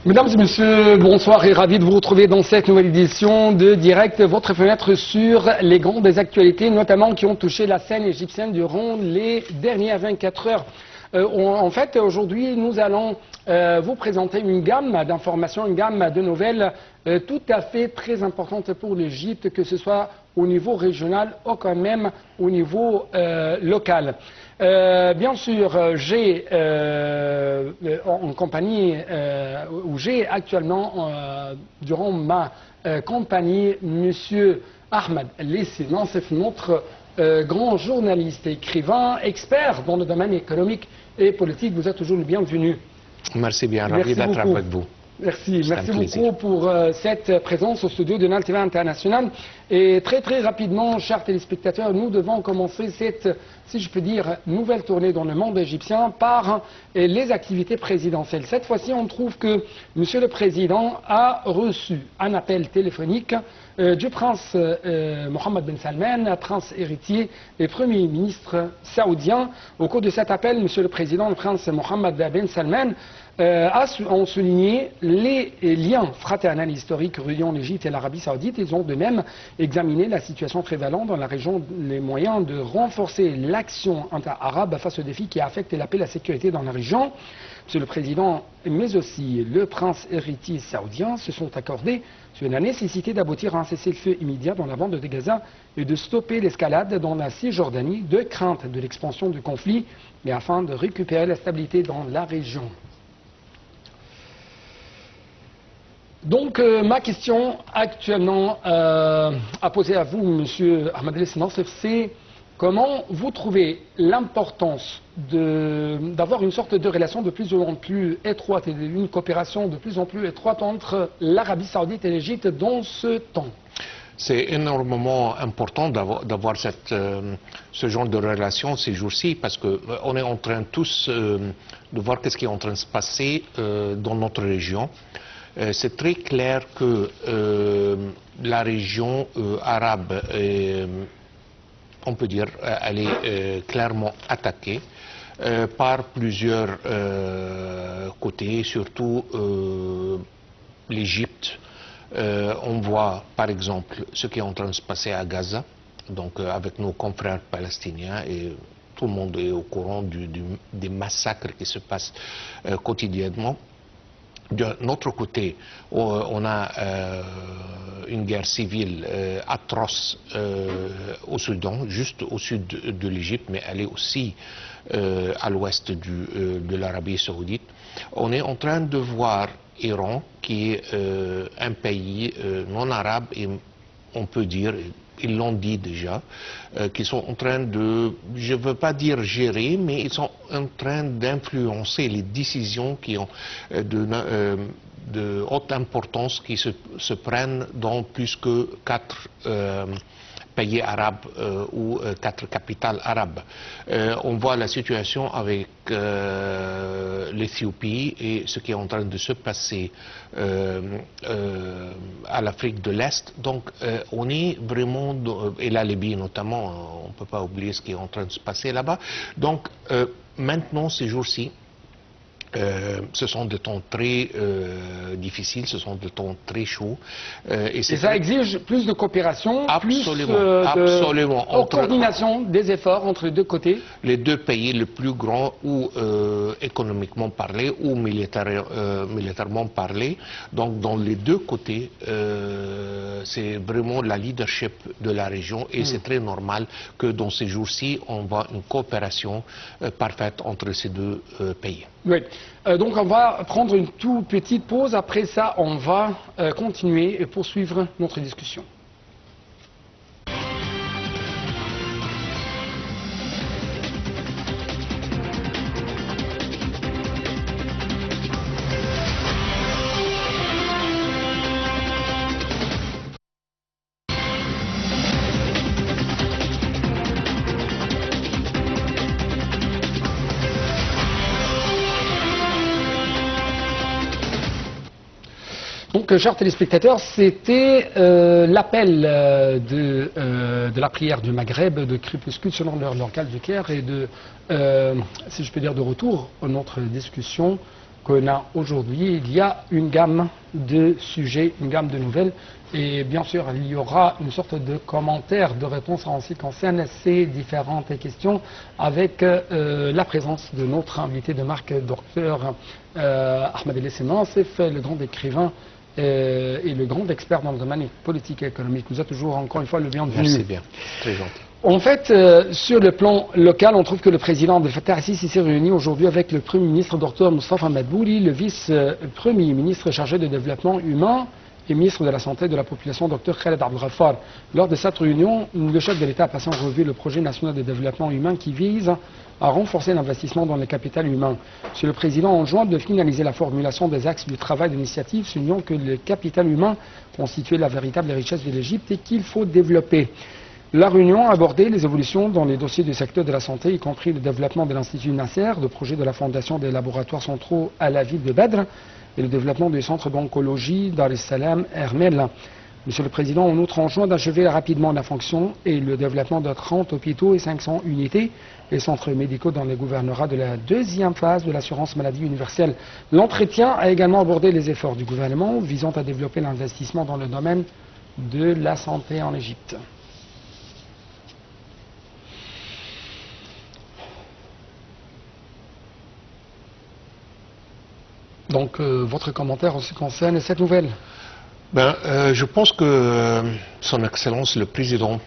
Mesdames et messieurs, bonsoir et ravi de vous retrouver dans cette nouvelle édition de Direct, votre fenêtre sur les grandes actualités, notamment qui ont touché la scène égyptienne durant les dernières 24 heures. En fait, aujourd'hui, nous allons vous présenter une gamme d'informations, une gamme de nouvelles tout à fait très importante pour l'Égypte, que ce soit au niveau régional ou quand même au niveau local. Bien sûr, j'ai en compagnie, ou j'ai actuellement durant ma compagnie, Monsieur Ahmed Lessi Nassef, notre grand journaliste, écrivain, expert dans le domaine économique et politique. Vous êtes toujours le bienvenu. Merci bien, ravi d'être avec vous. Merci beaucoup pour cette présence au studio de NAL TV International. Et très rapidement, chers téléspectateurs, nous devons commencer cette, si je peux dire, nouvelle tournée dans le monde égyptien par les activités présidentielles. Cette fois-ci, on trouve que Monsieur le Président a reçu un appel téléphonique du prince Mohammed Ben Salman, prince héritier et Premier ministre saoudien. Au cours de cet appel, Monsieur le Président, le prince Mohammed Ben Salman ont souligné les liens fraternels historiques reliant l'Égypte et l'Arabie Saoudite. Ils ont de même examiné la situation prévalente dans la région, les moyens de renforcer l'action inter-arabe face aux défis qui affectent la paix et la sécurité dans la région. Monsieur le Président, mais aussi le prince héritier saoudien se sont accordés sur la nécessité d'aboutir à un cessez-le-feu immédiat dans la bande de Gaza et de stopper l'escalade dans la Cisjordanie, de crainte de l'expansion du conflit, mais afin de récupérer la stabilité dans la région. Donc, ma question actuellement à poser à vous, Monsieur Ahmed Lessi Nassef, c'est comment vous trouvez l'importance d'avoir une sorte de relation de plus en plus étroite et une coopération de plus en plus étroite entre l'Arabie Saoudite et l'Égypte dans ce temps? C'est énormément important d'avoir ce genre de relation ces jours-ci, parce qu'on est en train tous de voir qu'est-ce qui est en train de se passer dans notre région. C'est très clair que la région arabe, on peut dire, elle est clairement attaquée par plusieurs côtés, surtout l'Égypte. On voit par exemple ce qui est en train de se passer à Gaza, donc avec nos confrères palestiniens, et tout le monde est au courant des massacres qui se passent quotidiennement. De notre côté, on a une guerre civile atroce au Soudan, juste au sud de l'Égypte, mais elle est aussi à l'ouest de l'Arabie Saoudite. On est en train de voir Iran, qui est un pays non arabe, et on peut dire, ils l'ont dit déjà, qu'ils sont en train de, je ne veux pas dire gérer, mais ils sont en train d'influencer les décisions qui ont de haute importance, qui se prennent dans plus que 4 pays arabes ou 4 capitales arabes. On voit la situation avec l'Éthiopie et ce qui est en train de se passer à l'Afrique de l'Est. Donc on est vraiment, et la Libye notamment, on ne peut pas oublier ce qui est en train de se passer là-bas. Donc maintenant, ces jours-ci, ce sont des temps très difficiles, ce sont des temps très chauds. Et ça exige plus de coopération, absolument, plus de coordination des efforts entre les deux côtés. Les deux pays les plus grands, ou économiquement parlé, ou militairement parlé. Donc dans les deux côtés, c'est vraiment la leadership de la région, et c'est très normal que dans ces jours-ci, on voit une coopération parfaite entre ces deux pays. Oui. Donc on va prendre une toute petite pause. Après ça, on va continuer et poursuivre notre discussion. Donc, chers téléspectateurs, c'était l'appel de la prière du Maghreb, de crépuscule selon l'heure locale du Caire, et de, si je peux dire, de retour à notre discussion qu'on a aujourd'hui. Il y a une gamme de sujets, une gamme de nouvelles. Et bien sûr, il y aura une sorte de commentaire, de réponse en ce qui concerne ces différentes questions avec la présence de notre invité de marque, docteur Ahmed El Nassif, le grand écrivain et le grand expert dans le domaine politique et économique. Vous êtes toujours encore une fois le bienvenu. Merci bien, très gentil. En fait, sur le plan local, on trouve que le président Abdel Fattah al-Sisi s'est réuni aujourd'hui avec le Premier ministre Dr Moustapha Madbouli, le vice-premier ministre chargé du développement humain et ministre de la Santé et de la Population, Dr Khaled Abdel Ghaffar. Lors de cette réunion, le chef de l'État a passé en revue le projet national de développement humain qui vise à renforcer l'investissement dans le capital humain. Monsieur le Président enjoint de finaliser la formulation des axes du travail d'initiative, soulignant que le capital humain constituait la véritable richesse de l'Égypte et qu'il faut développer. La réunion a abordé les évolutions dans les dossiers du secteur de la santé, y compris le développement de l'Institut Nasser, le projet de la fondation des laboratoires centraux à la ville de Badr et le développement du centre d'oncologie Dar es Salaam Hermel. Monsieur le Président, en outre, enjoint d'achever rapidement la fonction et le développement de 30 hôpitaux et 500 unités et centres médicaux dans les gouvernorats de la deuxième phase de l'assurance maladie universelle. L'entretien a également abordé les efforts du gouvernement visant à développer l'investissement dans le domaine de la santé en Égypte. Donc, votre commentaire en ce qui concerne cette nouvelle? Je pense que Son Excellence le Président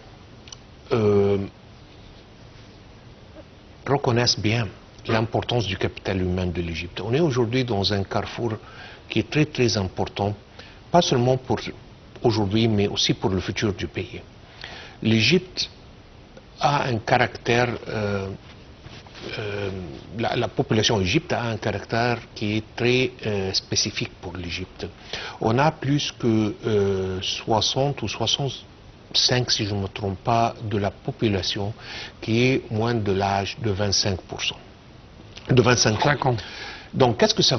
reconnaisse bien l'importance du capital humain de l'Égypte. On est aujourd'hui dans un carrefour qui est très très important, pas seulement pour aujourd'hui, mais aussi pour le futur du pays. L'Égypte a un caractère, la population égyptienne a un caractère qui est très spécifique pour l'Égypte. On a plus que 60 ou 65, si je ne me trompe pas, de la population qui est moins de l'âge de 25%. De 25 ans. Donc, qu'est-ce que ça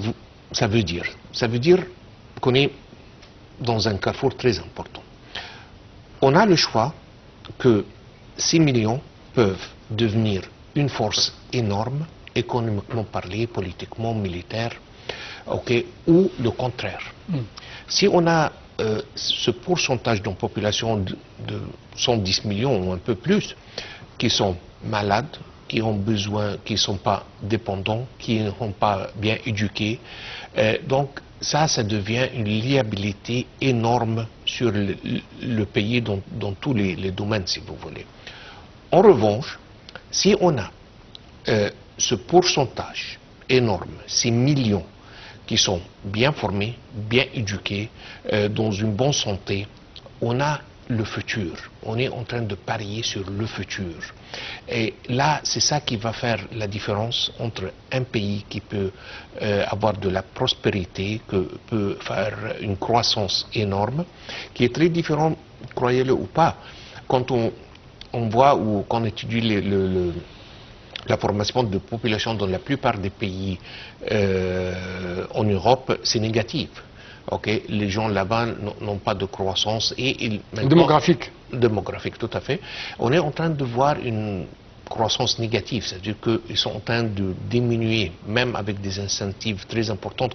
veut dire? Ça veut dire qu'on est dans un carrefour très important. On a le choix que 6 millions peuvent devenir une force énorme, économiquement parlé, politiquement, militaire, ou le contraire. Si on a ce pourcentage d'une population de 110 millions ou un peu plus, qui sont malades, qui ont besoin, qui ne sont pas dépendants, qui ne sont pas bien éduqués, donc ça devient une liabilité énorme sur le pays dans tous les domaines, si vous voulez. En revanche, si on a ce pourcentage énorme, ces millions qui sont bien formés, bien éduqués, dans une bonne santé, on a le futur. On est en train de parier sur le futur. Et là, c'est ça qui va faire la différence entre un pays qui peut avoir de la prospérité, qui peut faire une croissance énorme, qui est très différent, croyez-le ou pas. Quand on voit ou qu'on étudie la formation de population dans la plupart des pays en Europe, c'est négatif. Les gens là-bas n'ont pas de croissance et démographique. Démographique, tout à fait. On est en train de voir une croissance négative, c'est-à-dire qu'ils sont en train de diminuer, même avec des incentives très importantes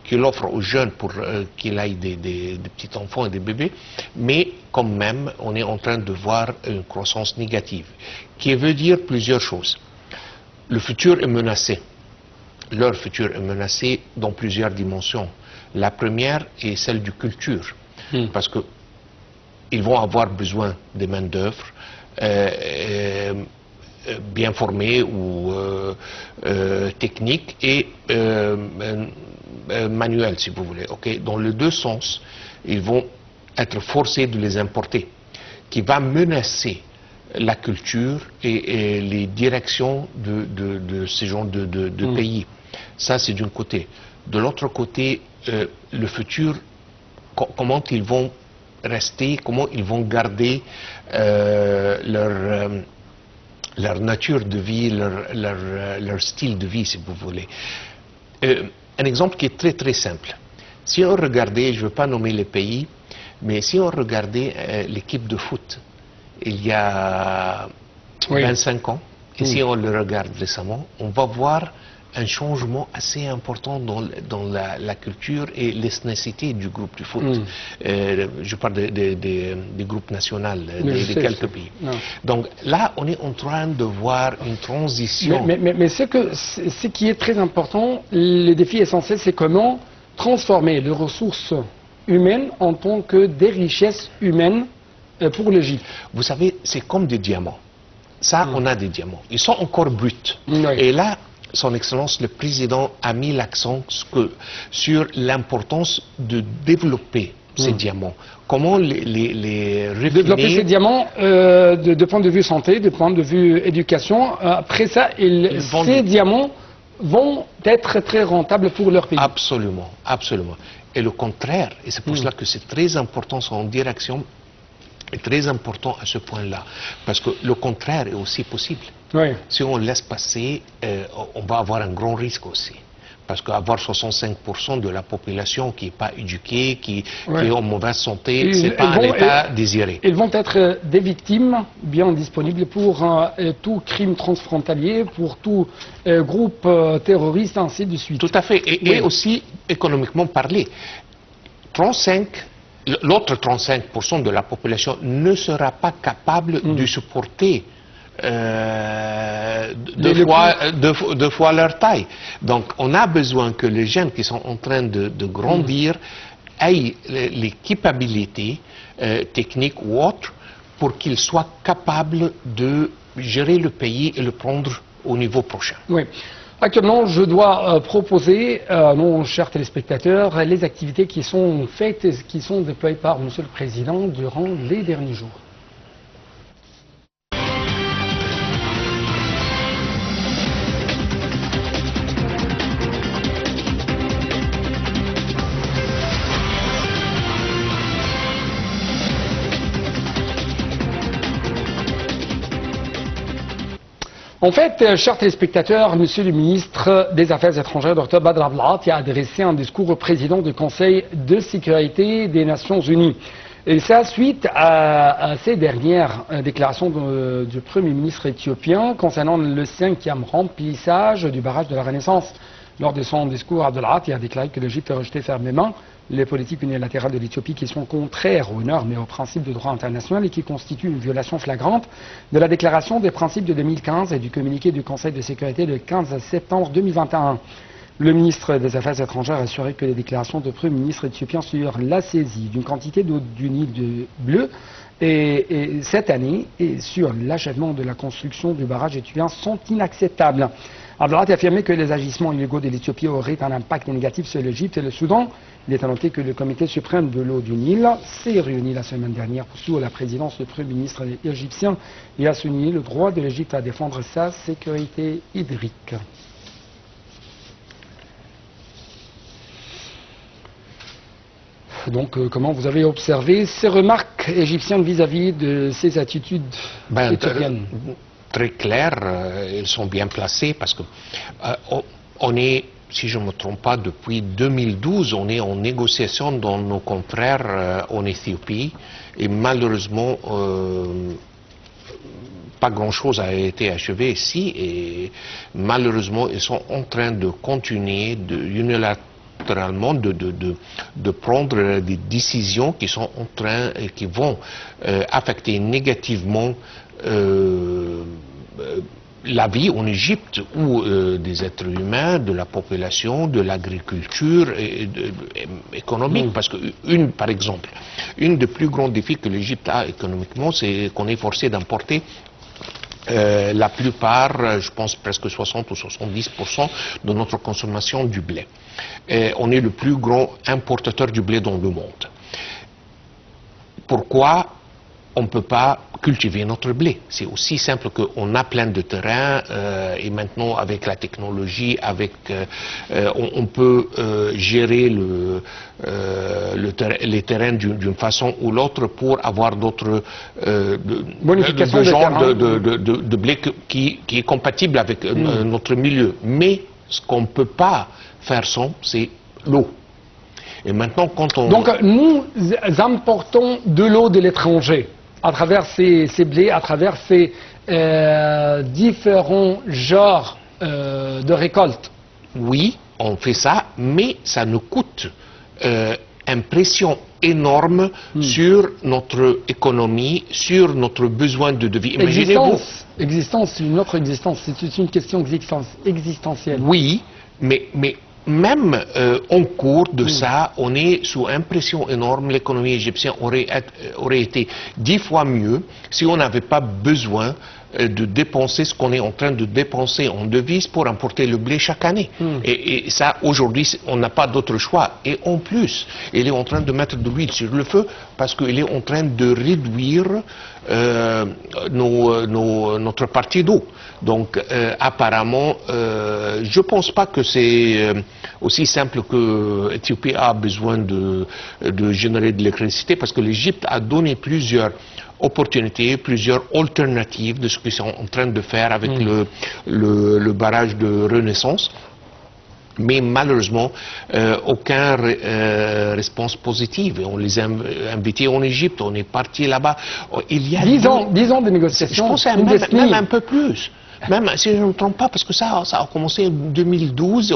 qu'il offre aux jeunes pour qu'ils aient des petits enfants et des bébés, mais quand même, on est en train de voir une croissance négative, qui veut dire plusieurs choses. Le futur est menacé. Leur futur est menacé dans plusieurs dimensions. La première est celle du culture, parce que ils vont avoir besoin de main-d'œuvre bien formée ou technique et manuelle, si vous voulez. Dans les deux sens, ils vont être forcés de les importer, qui va menacer la culture et les directions de ces genres de pays. Ça, c'est d'un côté. De l'autre côté, le futur, comment ils vont rester, comment ils vont garder leur nature de vie, leur style de vie, si vous voulez. Un exemple qui est très très simple. Si on regardait, je ne veux pas nommer les pays, mais si on regardait l'équipe de foot, il y a 25 ans, et si on le regarde récemment, on va voir un changement assez important dans la culture et l'ethnicité du groupe du foot. Je parle des groupes nationaux, de quelques pays. Non. Donc là, on est en train de voir une transition. Mais ce qui est très important, le défi essentiel, c'est comment transformer les ressources humaines en tant que des richesses humaines pour l'Égypte. Vous savez, c'est comme des diamants. Ça, on a des diamants. Ils sont encore bruts. Et là, Son Excellence le Président a mis l'accent sur l'importance de développer ces diamants. Comment les refiner. Développer ces diamants de point de vue santé, de point de vue éducation. Après ça, ces diamants vont être très rentables pour leur pays. Absolument, absolument. Et le contraire, et c'est pour cela que c'est très important, son direction est très important à ce point-là. Parce que le contraire est aussi possible. Oui. Si on laisse passer, on va avoir un grand risque aussi. Parce qu'avoir 65% de la population qui n'est pas éduquée, qui est en mauvaise santé, ce n'est pas un état désiré. Ils vont être des victimes bien disponibles pour tout crime transfrontalier, pour tout groupe terroriste, ainsi de suite. Tout à fait. Et aussi, économiquement parlé, l'autre 35% de la population ne sera pas capable de supporter deux fois leur taille. Donc on a besoin que les jeunes qui sont en train de grandir aient les capacités techniques ou autres pour qu'ils soient capables de gérer le pays et le prendre au niveau prochain. Oui. Actuellement, je dois proposer à nos chers téléspectateurs les activités qui sont faites et qui sont déployées par M. le Président durant les derniers jours. En fait, chers téléspectateurs, Monsieur le ministre des Affaires étrangères, Dr Badr Abdelghati, a adressé un discours au président du Conseil de sécurité des Nations Unies. Et ça, suite à ces dernières déclarations du Premier ministre éthiopien concernant le 5e remplissage du barrage de la Renaissance. Lors de son discours, Abdelghati a déclaré que l'Égypte rejetait fermement les politiques unilatérales de l'Éthiopie qui sont contraires aux normes et aux principes de droit international et qui constituent une violation flagrante de la déclaration des principes de 2015 et du communiqué du Conseil de sécurité le 15 septembre 2021. Le ministre des Affaires étrangères a assuré que les déclarations du Premier ministre éthiopien sur la saisie d'une quantité d'eau du Nil bleu et cette année et sur l'achèvement de la construction du barrage éthiopien sont inacceptables. Abdelghati a affirmé que les agissements illégaux de l'Éthiopie auraient un impact négatif sur l'Égypte et le Soudan. Il est à noter que le comité suprême de l'eau du Nil s'est réuni la semaine dernière sous la présidence du Premier ministre égyptien et a souligné le droit de l'Égypte à défendre sa sécurité hydrique. Donc, comment vous avez observé ces remarques égyptiennes vis-à-vis de ces attitudes éthiopiennes? Très claires, elles sont bien placées parce que on est, si je ne me trompe pas, depuis 2012, on est en négociation dans nos confrères en Éthiopie et malheureusement, pas grand-chose a été achevé ici et malheureusement, ils sont en train de continuer unilatéralement de prendre des décisions qui sont en train et qui vont affecter négativement la vie en Égypte où des êtres humains, de la population, de l'agriculture économique. Parce que, par exemple, une des plus grands défis que l'Égypte a économiquement, c'est qu'on est forcé d'importer la plupart, je pense presque 60 ou 70% de notre consommation du blé. On est le plus grand importateur du blé dans le monde. Pourquoi on ne peut pas cultiver notre blé? C'est aussi simple qu'on a plein de terrains et maintenant avec la technologie, on peut gérer les terrains d'une façon ou l'autre pour avoir d'autres genres de blé qui est compatible avec notre milieu. Mais ce qu'on ne peut pas faire sans, c'est l'eau. Et maintenant, quand on... Donc nous importons de l'eau de l'étranger à travers ces blés, à travers ces différents genres de récoltes. oui, on fait ça, mais ça nous coûte une pression énorme sur notre économie, sur notre besoin de vie. Imaginez-vous. Une autre existence, c'est une question existentielle. Oui, mais même en cours de ça, on est sous une pression énorme. L'économie égyptienne aurait été 10 fois mieux si on n'avait pas besoin de dépenser ce qu'on est en train de dépenser en devises pour importer le blé chaque année. Et ça, aujourd'hui, on n'a pas d'autre choix. Et en plus, il est en train de mettre de l'huile sur le feu parce qu'il est en train de réduire notre partie d'eau. Donc, apparemment, je ne pense pas que c'est aussi simple que l'Éthiopie a besoin de générer de l'électricité parce que l'Égypte a donné plusieurs opportunités, plusieurs alternatives de ce qu'ils sont en train de faire avec le barrage de Renaissance. Mais malheureusement, aucune réponse positive. On les a invités en Égypte, on est parti là-bas. Il y a 10 ans de négociations. Je pense même un peu plus. Même si je ne me trompe pas, parce que ça a commencé en 2012,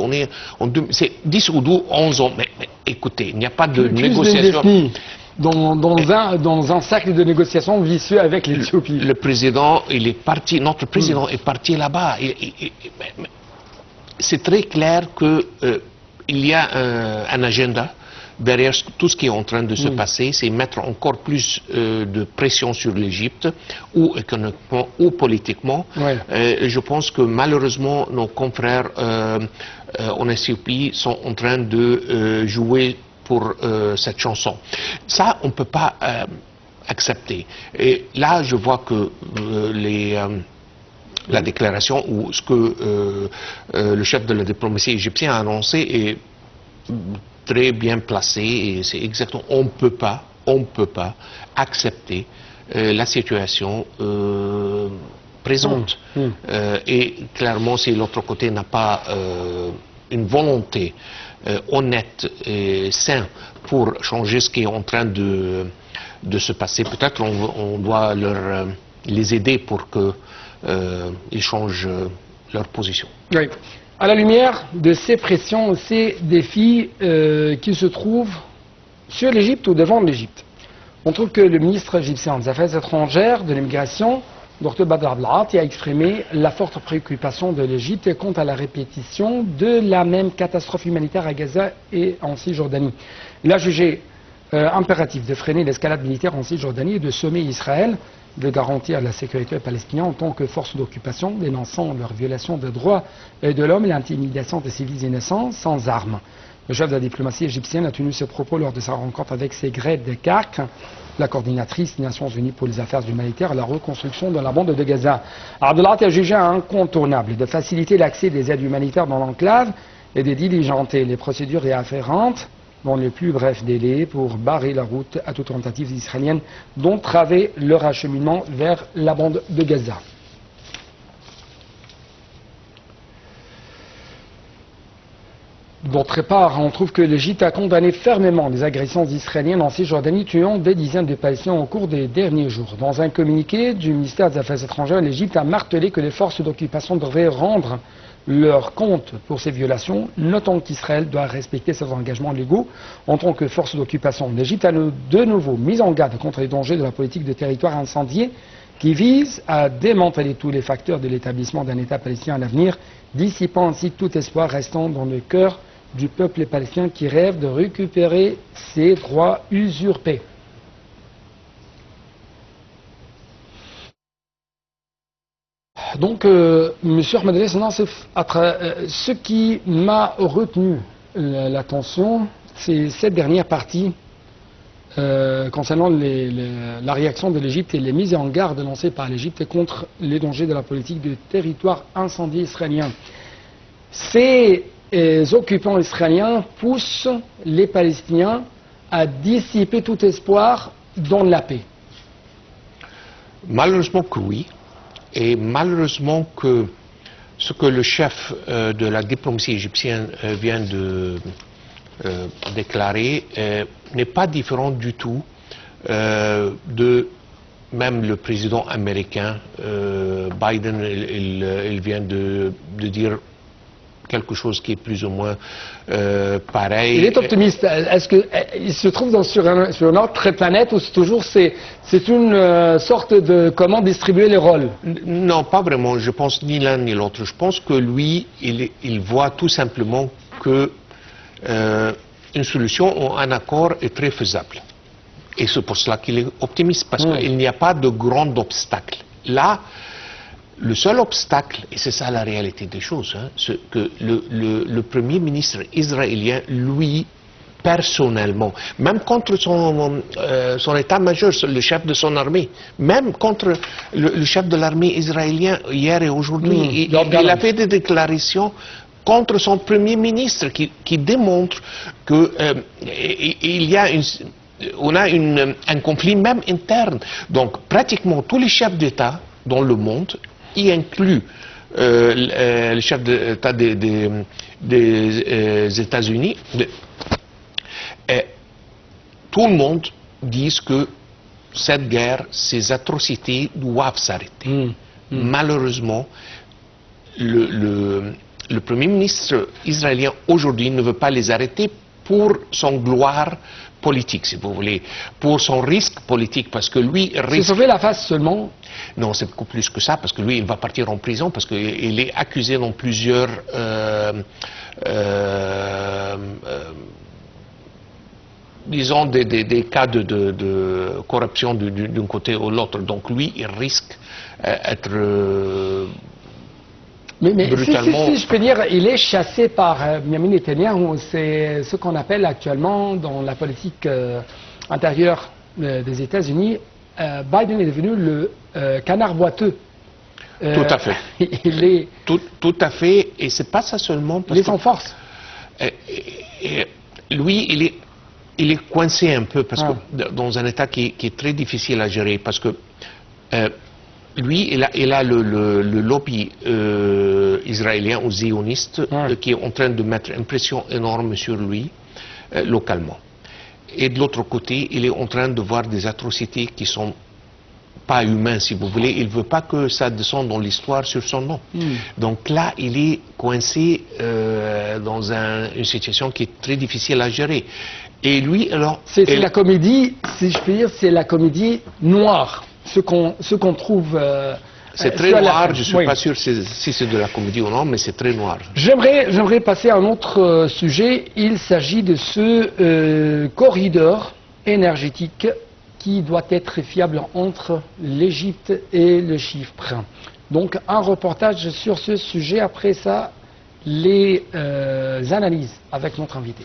c'est 10 ou 12, 11 ans. Mais écoutez, il n'y a pas de négociation. Dans un cercle de négociations vicieux avec l'Éthiopie. Le président, il est parti, notre président est parti là-bas. C'est très clair qu'il y a un agenda derrière tout ce qui est en train de se passer, c'est mettre encore plus de pression sur l'Égypte, ou économiquement ou politiquement. Je pense que malheureusement, nos confrères en Éthiopie sont en train de jouer pour cette chanson. Ça, on ne peut pas accepter. Et là, je vois que la déclaration ou ce que le chef de la diplomatie égyptienne a annoncé est très bien placé et c'est exactement, on ne peut pas accepter la situation présente. Et clairement, si l'autre côté n'a pas une volonté honnête et saine pour changer ce qui est en train de se passer, peut-être on doit les aider pour qu'ils changent leur position. Oui. À la lumière de ces pressions, ces défis qui se trouvent sur l'Égypte ou devant l'Égypte, on trouve que le ministre égyptien des Affaires étrangères, de l'immigration, Dr Badr Abdelghati, a exprimé la forte préoccupation de l'Égypte quant à la répétition de la même catastrophe humanitaire à Gaza et en Cisjordanie. Il a jugé impératif de freiner l'escalade militaire en Cisjordanie et de sommer Israël de garantir la sécurité palestinienne en tant que force d'occupation, dénonçant leur violation des droits de l'homme et l'intimidation des civils innocents sans armes. Le chef de la diplomatie égyptienne a tenu ce propos lors de sa rencontre avec Sigrid Kaak, la coordinatrice des Nations Unies pour les affaires humanitaires et la reconstruction de la bande de Gaza. Abdelghati a jugé incontournable de faciliter l'accès des aides humanitaires dans l'enclave et de diligenter les procédures et afférentes dans les plus brefs délais pour barrer la route à toute tentative israélienne d'entraver leur acheminement vers la bande de Gaza. D'autre part, on trouve que l'Égypte a condamné fermement les agressions israéliennes en Cisjordanie, tuant des dizaines de Palestiniens au cours des derniers jours. Dans un communiqué du ministère des Affaires étrangères, l'Égypte a martelé que les forces d'occupation devraient rendre leur compte pour ces violations, notant qu'Israël doit respecter ses engagements légaux en tant que force d'occupation. L'Égypte a de nouveau mis en garde contre les dangers de la politique de territoire incendié qui vise à démanteler tous les facteurs de l'établissement d'un État palestinien à l'avenir, dissipant ainsi tout espoir restant dans le cœur du peuple palestinien qui rêve de récupérer ses droits usurpés. Donc, M. Ahmed, ce qui m'a retenu l'attention, c'est cette dernière partie concernant la réaction de l'Égypte et les mises en garde lancées par l'Égypte contre les dangers de la politique de territoire incendié israélien. Ces occupants israéliens poussent les Palestiniens à dissiper tout espoir dans la paix. Malheureusement que oui. Et malheureusement que ce que le chef de la diplomatie égyptienne vient de déclarer n'est pas différent du tout de même le président américain Biden. Il vient de dire quelque chose qui est plus ou moins pareil. Il est optimiste. Est-ce qu'il se trouve sur une autre planète ou c'est une sorte de comment distribuer les rôles? Non, pas vraiment. Je pense ni l'un ni l'autre. Je pense que lui, il voit tout simplement que une solution ou un accord est très faisable. Et c'est pour cela qu'il est optimiste, parce qu'il n'y a pas de grand obstacle. Là, le seul obstacle, et c'est ça la réalité des choses, c'est que le Premier ministre israélien, lui, personnellement, même contre son état-major, le chef de son armée, même contre le chef de l'armée israélien hier et aujourd'hui, il a fait des déclarations contre son Premier ministre qui démontre que il y a on a un conflit même interne. Donc pratiquement tous les chefs d'État dans le monde, y inclut le chef d'État des États-Unis, tout le monde dit que cette guerre, ces atrocités doivent s'arrêter. Malheureusement, le Premier ministre israélien aujourd'hui ne veut pas les arrêter pour son gloire politique, si vous voulez, pour son risque politique, parce que lui risque... Se sauver la face seulement? Non, c'est beaucoup plus que ça, parce que lui, il va partir en prison, parce qu'il est accusé dans plusieurs disons des cas de corruption d'un côté ou l'autre. Donc lui, il risque d'être brutalement... Si je peux dire, il est chassé par Benjamin Netanyahu. C'est ce qu'on appelle actuellement dans la politique intérieure des États-Unis. Biden est devenu le canard boiteux. Tout à fait. Il est... Tout à fait. Et c'est pas ça seulement. Il est sans force. Lui, il est coincé un peu parce que dans un état qui est très difficile à gérer, parce que lui, il a le lobby israélien ou zioniste qui est en train de mettre une pression énorme sur lui localement. Et de l'autre côté, il est en train de voir des atrocités qui sont pas humaines, si vous voulez. Il ne veut pas que ça descende dans l'histoire sur son nom. Donc là, il est coincé dans une situation qui est très difficile à gérer. Et lui, alors... C'est la comédie, si je peux dire, c'est la comédie noire. Ce qu'on trouve... c'est très noir, je ne suis pas sûr si c'est de la comédie ou non, mais c'est très noir. J'aimerais passer à un autre sujet. Il s'agit de ce corridor énergétique qui doit être fiable entre l'Égypte et le Chypre. Donc un reportage sur ce sujet. Après ça, les analyses avec notre invité.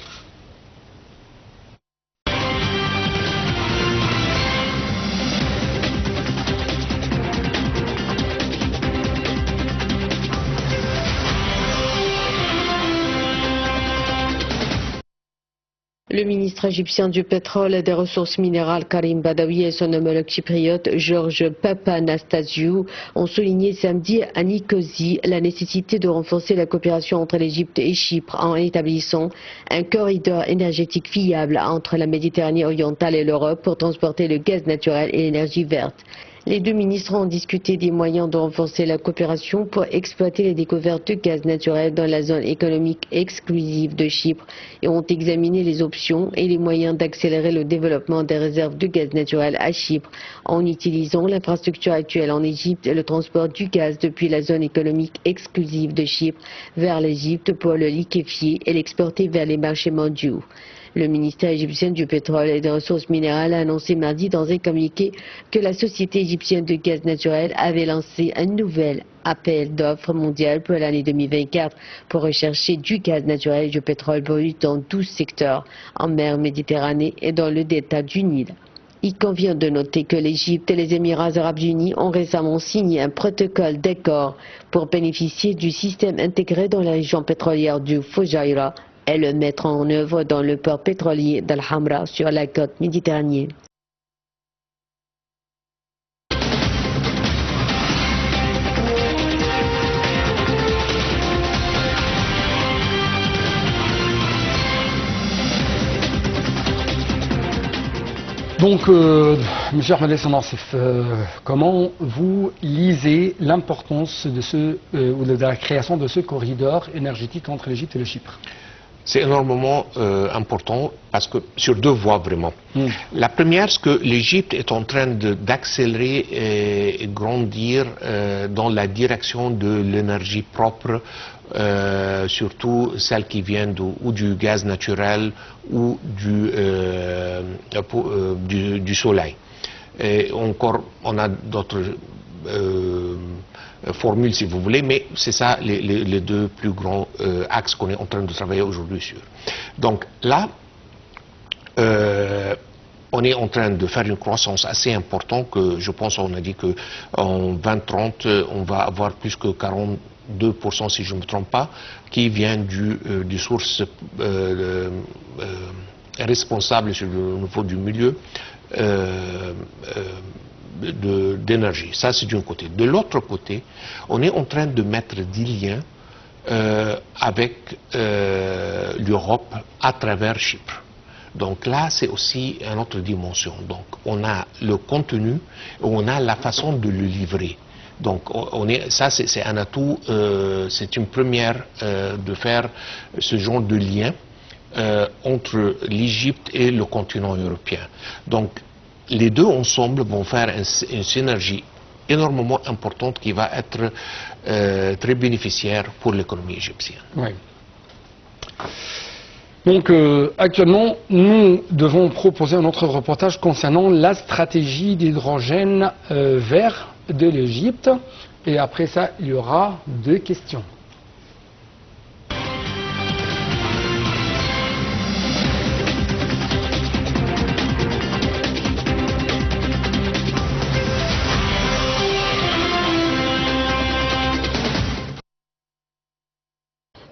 Le ministre égyptien du pétrole et des ressources minérales Karim Badawi et son homologue chypriote Georges Papanastasiou ont souligné samedi à Nicosie la nécessité de renforcer la coopération entre l'Égypte et Chypre en établissant un corridor énergétique fiable entre la Méditerranée orientale et l'Europe pour transporter le gaz naturel et l'énergie verte. Les deux ministres ont discuté des moyens de renforcer la coopération pour exploiter les découvertes de gaz naturel dans la zone économique exclusive de Chypre et ont examiné les options et les moyens d'accélérer le développement des réserves de gaz naturel à Chypre en utilisant l'infrastructure actuelle en Égypte et le transport du gaz depuis la zone économique exclusive de Chypre vers l'Égypte pour le liquéfier et l'exporter vers les marchés mondiaux. Le ministère égyptien du pétrole et des ressources minérales a annoncé mardi dans un communiqué que la société égyptienne de gaz naturel avait lancé un nouvel appel d'offres mondial pour l'année 2024 pour rechercher du gaz naturel et du pétrole brut dans 12 secteurs en mer Méditerranée et dans le delta du Nil. Il convient de noter que l'Égypte et les Émirats arabes unis ont récemment signé un protocole d'accord pour bénéficier du système intégré dans la région pétrolière du Fujairah et le mettre en œuvre dans le port pétrolier d'Al-Hamra sur la côte méditerranéenne. Donc, M. Ahmed Nassif, comment vous lisez l'importance de la création de ce corridor énergétique entre l'Égypte et le Chypre? C'est énormément important parce que sur deux voies vraiment. La première, c'est que l'Égypte est en train d'accélérer et grandir dans la direction de l'énergie propre, surtout celle qui vient ou du gaz naturel ou du soleil. Et encore, on a d'autres formule si vous voulez, mais c'est ça les deux plus grands axes qu'on est en train de travailler aujourd'hui sur. Donc là, on est en train de faire une croissance assez importante que je pense on a dit qu'en 2030 on va avoir plus que 42% si je ne me trompe pas, qui vient du source responsable sur le niveau du milieu d'énergie. Ça, c'est d'un côté. De l'autre côté, on est en train de mettre des liens avec l'Europe à travers Chypre. Donc là, c'est aussi une autre dimension. Donc, on a le contenu, on a la façon de le livrer. Donc, ça, c'est un atout, c'est une première de faire ce genre de lien entre l'Égypte et le continent européen. Donc, les deux ensemble vont faire une synergie énormément importante qui va être très bénéficiaire pour l'économie égyptienne. Oui. Donc actuellement, nous devons proposer un autre reportage concernant la stratégie d'hydrogène vert de l'Égypte. Et après ça, il y aura 2 questions.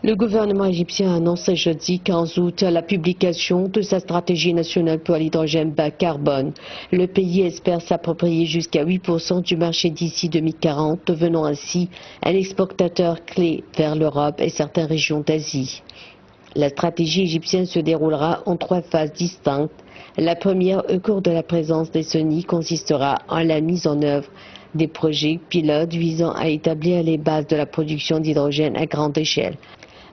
Le gouvernement égyptien a annoncé jeudi 15 août la publication de sa stratégie nationale pour l'hydrogène bas carbone. Le pays espère s'approprier jusqu'à 8% du marché d'ici 2040, devenant ainsi un exportateur clé vers l'Europe et certaines régions d'Asie. La stratégie égyptienne se déroulera en 3 phases distinctes. La première, au cours de la présence des Sunnis, consistera en la mise en œuvre des projets pilotes visant à établir les bases de la production d'hydrogène à grande échelle.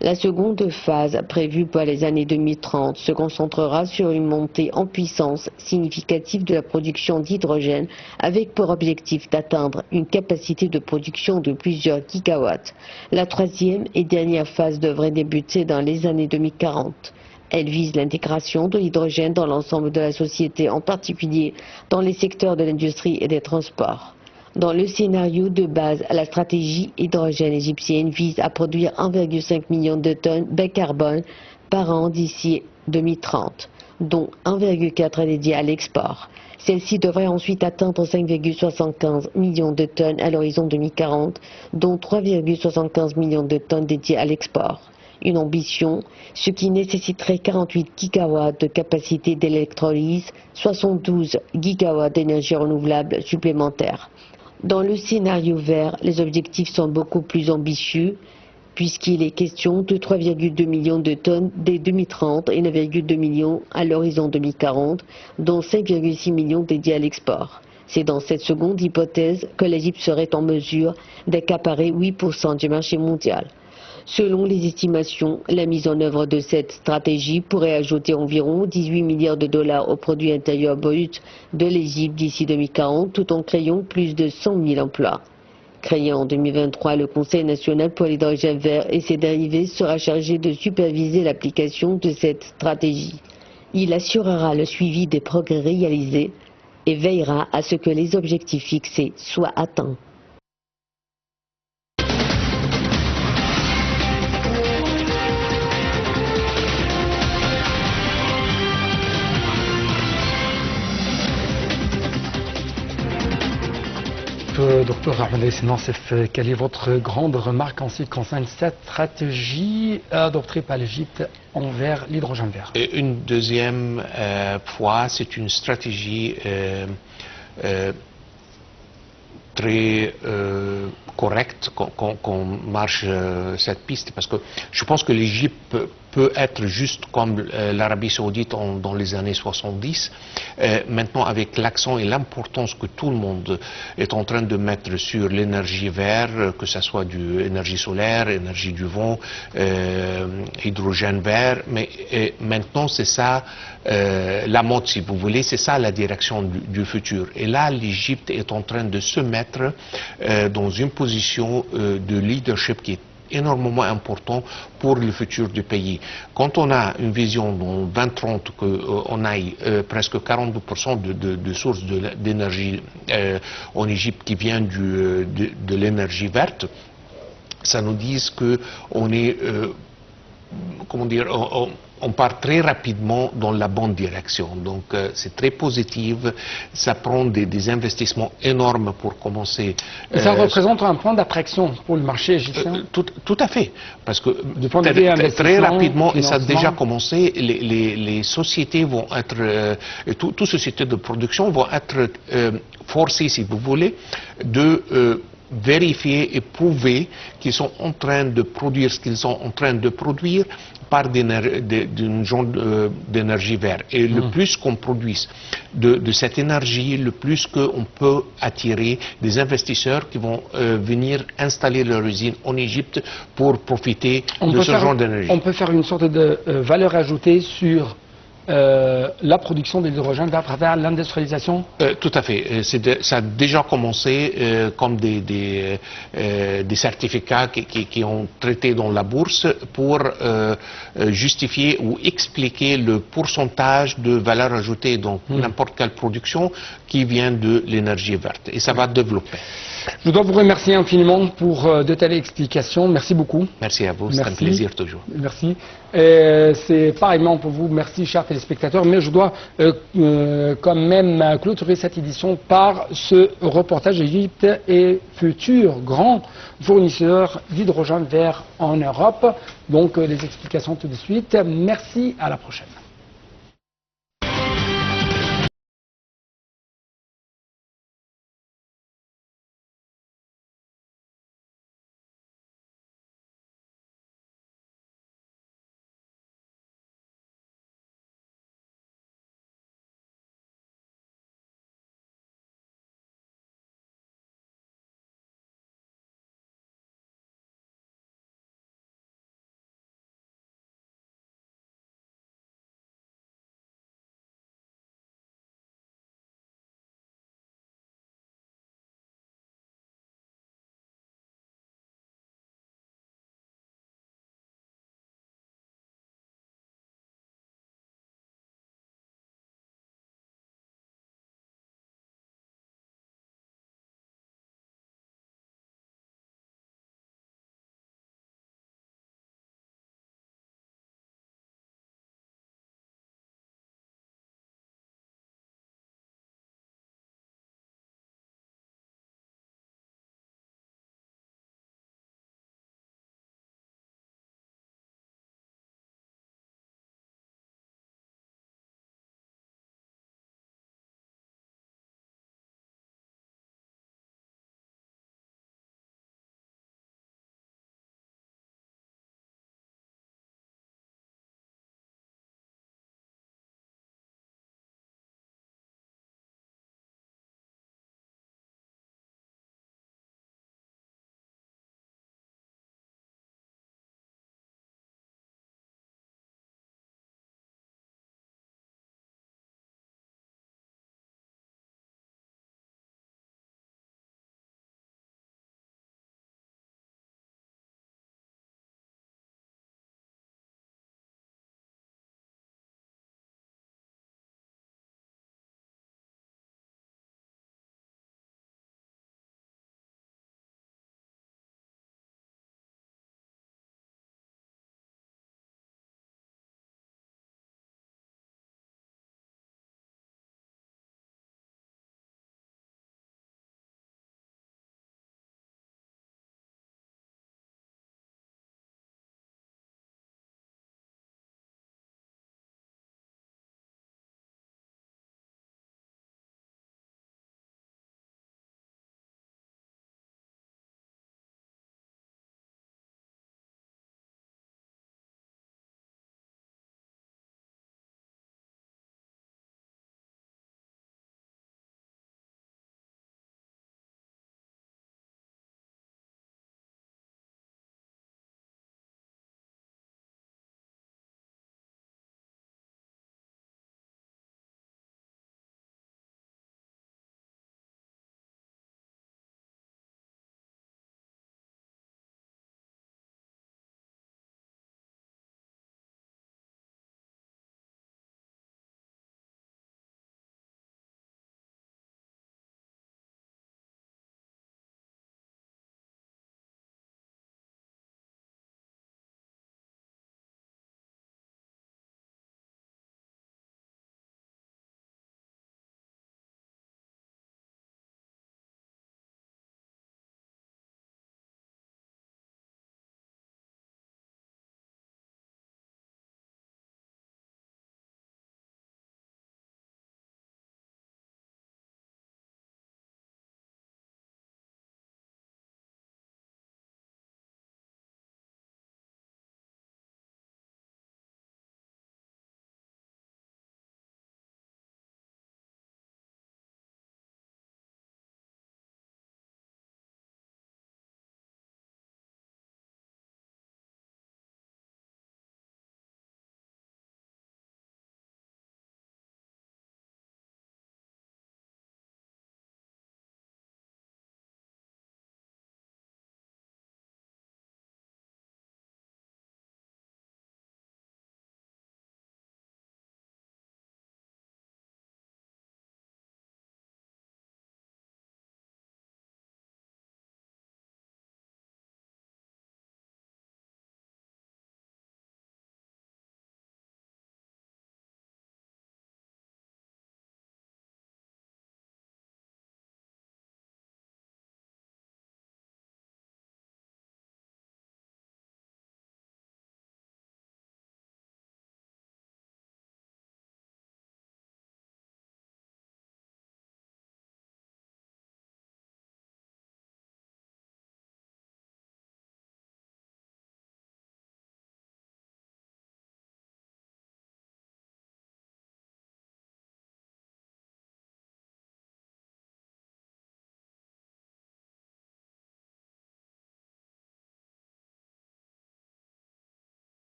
La seconde phase, prévue pour les années 2030, se concentrera sur une montée en puissance significative de la production d'hydrogène avec pour objectif d'atteindre une capacité de production de plusieurs gigawatts. La troisième et dernière phase devrait débuter dans les années 2040. Elle vise l'intégration de l'hydrogène dans l'ensemble de la société, en particulier dans les secteurs de l'industrie et des transports. Dans le scénario de base, la stratégie hydrogène égyptienne vise à produire 1,5 million de tonnes bas carbone par an d'ici 2030, dont 1,4 est dédié à l'export. Celle-ci devrait ensuite atteindre 5,75 millions de tonnes à l'horizon 2040, dont 3,75 millions de tonnes dédiées à l'export. Une ambition, ce qui nécessiterait 48 gigawatts de capacité d'électrolyse, 72 gigawatts d'énergie renouvelable supplémentaires. Dans le scénario vert, les objectifs sont beaucoup plus ambitieux, puisqu'il est question de 3,2 millions de tonnes dès 2030 et 9,2 millions à l'horizon 2040, dont 5,6 millions dédiés à l'export. C'est dans cette seconde hypothèse que l'Égypte serait en mesure d'accaparer 8% du marché mondial. Selon les estimations, la mise en œuvre de cette stratégie pourrait ajouter environ 18 milliards de dollars au produit intérieur brut de l'Égypte d'ici 2040, tout en créant plus de 100 000 emplois. Créé en 2023, le Conseil national pour l'hydrogène vert et ses dérivés sera chargé de superviser l'application de cette stratégie. Il assurera le suivi des progrès réalisés et veillera à ce que les objectifs fixés soient atteints. Docteur Ahmed Nassif, quelle est votre grande remarque en ce qui concerne cette stratégie adoptée par l'Égypte envers l'hydrogène vert? Et une deuxième fois, c'est une stratégie très correcte qu'on marche cette piste, parce que je pense que l'Égypte peut être juste comme l'Arabie Saoudite dans les années 70. Maintenant, avec l'accent et l'importance que tout le monde est en train de mettre sur l'énergie verte, que ce soit l'énergie solaire, énergie du vent, hydrogène vert, mais maintenant c'est ça la mode, si vous voulez, c'est ça la direction du futur. Et là, l'Égypte est en train de se mettre dans une position de leadership qui est énormément important pour le futur du pays. Quand on a une vision dans 2030 qu'on aille presque 42% de sources d'énergie en Égypte qui vient de l'énergie verte, ça nous dit qu'on est, comment dire, on part très rapidement dans la bonne direction. Donc c'est très positif, ça prend des investissements énormes pour commencer. Et ça représente un point d'attraction pour le marché égyptien. Tout à fait, parce que très rapidement, et ça a déjà commencé, les sociétés vont être, toutes sociétés de production vont être forcées, si vous voulez, de vérifier et prouver qu'ils sont en train de produire ce qu'ils sont en train de produire par d'une genre d'énergie verte. Et le plus qu'on produise de cette énergie, le plus qu'on peut attirer des investisseurs qui vont venir installer leur usine en Égypte pour profiter de ce genre d'énergie. On peut faire une sorte de valeur ajoutée sur la production d'hydrogène à travers l'industrialisation? Tout à fait. Ça a déjà commencé comme des certificats qui ont traité dans la bourse pour justifier ou expliquer le pourcentage de valeur ajoutée, donc n'importe quelle production qui vient de l'énergie verte. Et ça va développer. Je dois vous remercier infiniment pour de telles explications. Merci beaucoup. Merci à vous, c'est un plaisir toujours. Merci. C'est pareillement pour vous. Merci, chers téléspectateurs. Mais je dois quand même clôturer cette édition par ce reportage. Égypte et futur grand fournisseur d'hydrogène vert en Europe. Donc les explications tout de suite. Merci, à la prochaine.